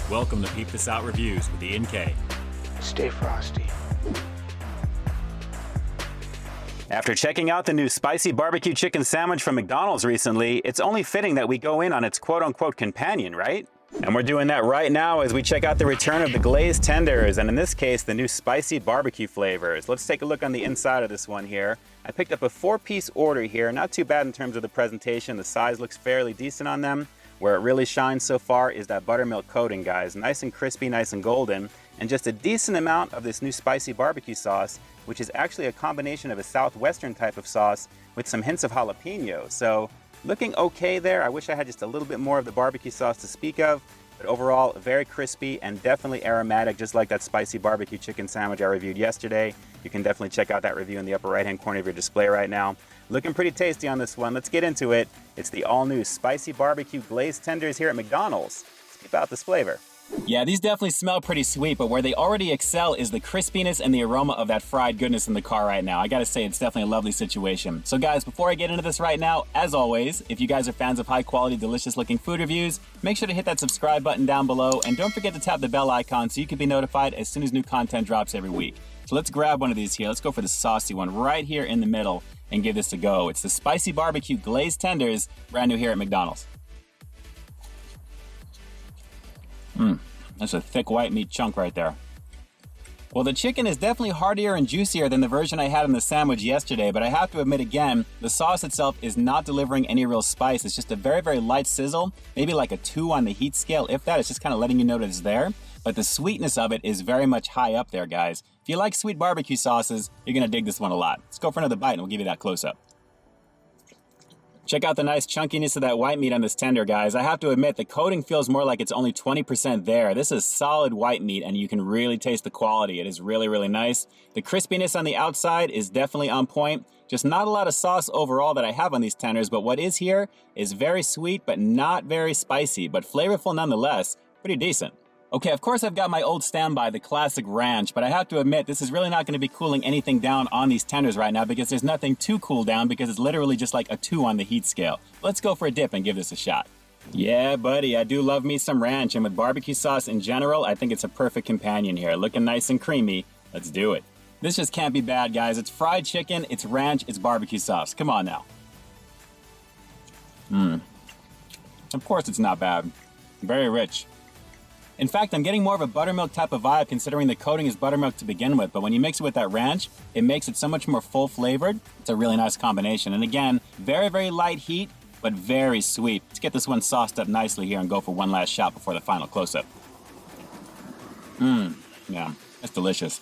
Welcome to Peep This Out Reviews with Ian K. Stay frosty. After checking out the new spicy barbecue chicken sandwich from McDonald's recently, it's only fitting that we go in on its quote-unquote companion, right? And we're doing that right now as we check out the return of the glazed tenders, and in this case, the new spicy barbecue flavors. Let's take a look on the inside of this one here. I picked up a 4-piece order here, not too bad in terms of the presentation. The size looks fairly decent on them. Where it really shines so far is that buttermilk coating, guys. Nice and crispy, nice and golden, and just a decent amount of this new spicy barbecue sauce, which is actually a combination of a southwestern type of sauce with some hints of jalapeno. So looking okay there. I wish I had just a little bit more of the barbecue sauce to speak of, but overall very crispy and definitely aromatic, just like that spicy barbecue chicken sandwich I reviewed yesterday. You can definitely check out that review in the upper right hand corner of your display right now. Looking pretty tasty on this one. Let's get into it. It's the all new spicy barbecue glazed tenders here at McDonald's. Let's keep out this flavor. Yeah, these definitely smell pretty sweet, but where they already excel is the crispiness and the aroma of that fried goodness in the car right now. I gotta say, it's definitely a lovely situation. So guys, before I get into this right now, as always, if you guys are fans of high quality, delicious looking food reviews, make sure to hit that subscribe button down below, and don't forget to tap the bell icon so you can be notified as soon as new content drops every week. So let's grab one of these here. Let's go for the saucy one right here in the middle and give this a go. It's the spicy barbecue glazed tenders, brand new here at McDonald's. That's a thick white meat chunk right there. Well, the chicken is definitely heartier and juicier than the version I had in the sandwich yesterday, but I have to admit again, the sauce itself is not delivering any real spice. It's just a very, very light sizzle, maybe like a 2 on the heat scale. If that, it's just kind of letting you know that it's there. But the sweetness of it is very much high up there, guys. If you like sweet barbecue sauces, you're gonna dig this one a lot. Let's go for another bite and we'll give you that close-up. Check out the nice chunkiness of that white meat on this tender, guys. I have to admit, the coating feels more like it's only 20% there. This is solid white meat, and you can really taste the quality. It is really, really nice. The crispiness on the outside is definitely on point. Just not a lot of sauce overall that I have on these tenders, but what is here is very sweet, but not very spicy, but flavorful nonetheless. Pretty decent. Okay, of course I've got my old standby, the classic ranch, but I have to admit this is really not going to be cooling anything down on these tenders right now because there's nothing to cool down because it's literally just like a 2 on the heat scale. Let's go for a dip and give this a shot. Yeah, buddy, I do love me some ranch, and with barbecue sauce in general, I think it's a perfect companion here. Looking nice and creamy. Let's do it. This just can't be bad, guys. It's fried chicken, it's ranch, it's barbecue sauce. Come on now. Of course it's not bad. Very rich. In fact, I'm getting more of a buttermilk type of vibe considering the coating is buttermilk to begin with, but when you mix it with that ranch, it makes it so much more full flavored. It's a really nice combination. And again, very, very light heat, but very sweet. Let's get this one sauced up nicely here and go for one last shot before the final close-up. Yeah, that's delicious.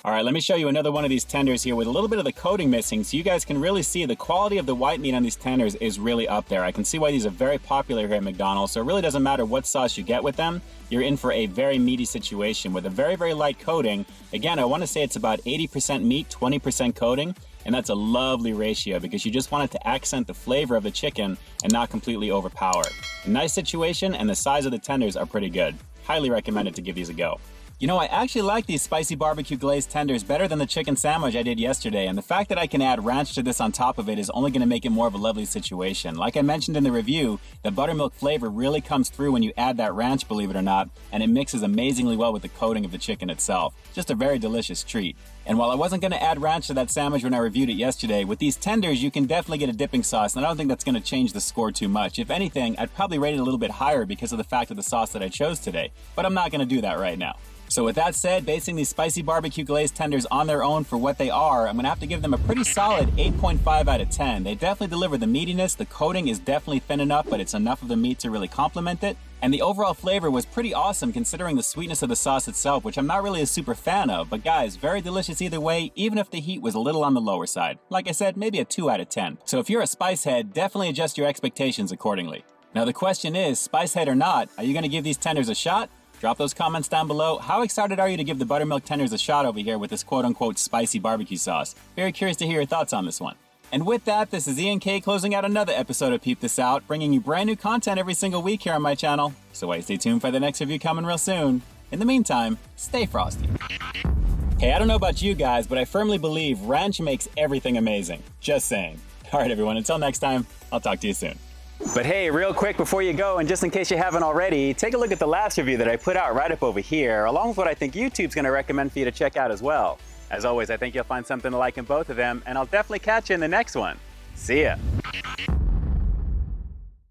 All right, let me show you another one of these tenders here with a little bit of the coating missing so you guys can really see the quality of the white meat on these tenders is really up there. I can see why these are very popular here at McDonald's, so it really doesn't matter what sauce you get with them. You're in for a very meaty situation with a very, very light coating. Again, I want to say it's about 80% meat, 20% coating, and that's a lovely ratio because you just want it to accent the flavor of the chicken and not completely overpower it. A nice situation, and the size of the tenders are pretty good. Highly recommended to give these a go. You know, I actually like these spicy barbecue glazed tenders better than the chicken sandwich I did yesterday, and the fact that I can add ranch to this on top of it is only going to make it more of a lovely situation. Like I mentioned in the review, the buttermilk flavor really comes through when you add that ranch, believe it or not, and it mixes amazingly well with the coating of the chicken itself. Just a very delicious treat. And while I wasn't going to add ranch to that sandwich when I reviewed it yesterday, with these tenders you can definitely get a dipping sauce, and I don't think that's going to change the score too much. If anything, I'd probably rate it a little bit higher because of the fact of the sauce that I chose today, but I'm not going to do that right now. So with that said, basing these spicy barbecue glazed tenders on their own for what they are, I'm going to have to give them a pretty solid 8.5 out of 10. They definitely deliver the meatiness, the coating is definitely thin enough, but it's enough of the meat to really complement it. And the overall flavor was pretty awesome considering the sweetness of the sauce itself, which I'm not really a super fan of. But guys, very delicious either way, even if the heat was a little on the lower side. Like I said, maybe a 2 out of 10. So if you're a spice head, definitely adjust your expectations accordingly. Now the question is, spice head or not, are you going to give these tenders a shot? Drop those comments down below. How excited are you to give the buttermilk tenders a shot over here with this quote-unquote spicy barbecue sauce? Very curious to hear your thoughts on this one. And with that, this is Ian K closing out another episode of Peep This Out, bringing you brand new content every single week here on my channel. So wait, stay tuned for the next review coming real soon. In the meantime, stay frosty. Hey, I don't know about you guys, but I firmly believe ranch makes everything amazing. Just saying. All right, everyone, until next time, I'll talk to you soon. But hey, real quick before you go, and just in case you haven't already, take a look at the last review that I put out right up over here, along with what I think YouTube's gonna recommend for you to check out as well. As always, I think you'll find something to like in both of them, and I'll definitely catch you in the next one. See ya.